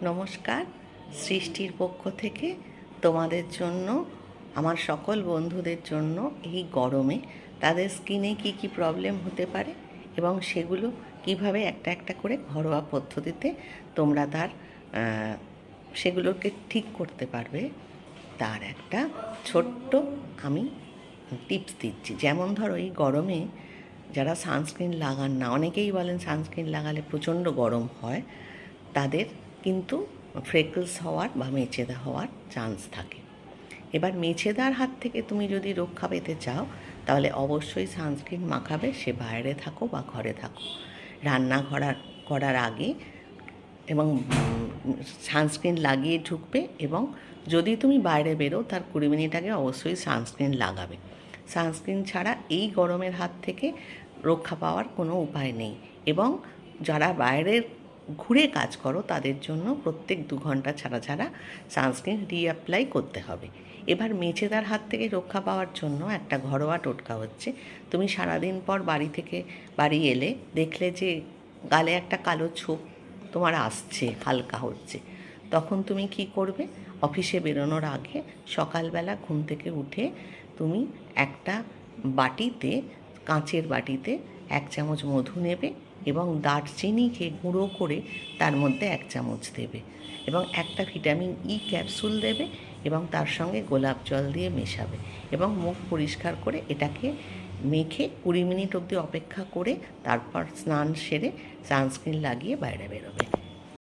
নমস্কার। সৃষ্টির পক্ষ থেকে তোমাদের জন্য, আমার সকল বন্ধুদের জন্য এই গরমে তাদের স্কিনে কি কি প্রবলেম হতে পারে এবং সেগুলো কিভাবে একটা একটা করে ঘরোয়া পদ্ধতিতে তোমরা সেগুলোকে ঠিক করতে পারবে, তার একটা ছোট্ট আমি টিপস দিচ্ছি। যেমন ধরো, এই গরমে যারা সানস্ক্রিন লাগান না, অনেকেই বলেন সানস্ক্রিন লাগালে প্রচণ্ড গরম হয়, তাদের কিন্তু ফ্রেকলস হওয়ার বা মেচেদা হওয়ার চান্স থাকে। এবার মেচেদার হাত থেকে তুমি যদি রক্ষা পেতে চাও, তাহলে অবশ্যই সানস্ক্রিন মাখাবে, সে বাইরে থাকো বা ঘরে থাকো। রান্না করার আগে এবং সানস্ক্রিন লাগিয়ে ঢুকবে, এবং যদি তুমি বাইরে বেরো তার 20 মিনিট আগে অবশ্যই সানস্ক্রিন লাগাবে। সানস্ক্রিন ছাড়া এই গরমের হাত থেকে রক্ষা পাওয়ার কোনো উপায় নেই। এবং যারা বাইরের ঘুরে কাজ করো, তাদের জন্য প্রত্যেক 2 ঘন্টা ছাড়া ছাড়া সানস্ক্রিন রিঅ্যাপ্লাই করতে হবে। এবার মেচেদার হাত থেকে রক্ষা পাওয়ার জন্য একটা ঘরোয়া টোটকা হচ্ছে, তুমি সারাদিন পর বাড়ি এলে দেখলে যে গালে একটা কালো ছোপ তোমার আসছে, হালকা হচ্ছে, তখন তুমি কি করবে? অফিসে বেরোনোর আগে সকালবেলা ঘুম থেকে উঠে তুমি একটা বাটিতে, কাঁচের বাটিতে 1 চামচ মধু নেবে এবং দারচিনিকে গুঁড়ো করে তার মধ্যে 1 চামচ দেবে এবং একটা ভিটামিন ই ক্যাপসুল দেবে এবং তার সঙ্গে গোলাপ জল দিয়ে মেশাবে এবং মুখ পরিষ্কার করে এটাকে মেখে 20 মিনিট অবধি অপেক্ষা করে তারপর স্নান সেরে সানস্ক্রিন লাগিয়ে বাইরে বেরোবে।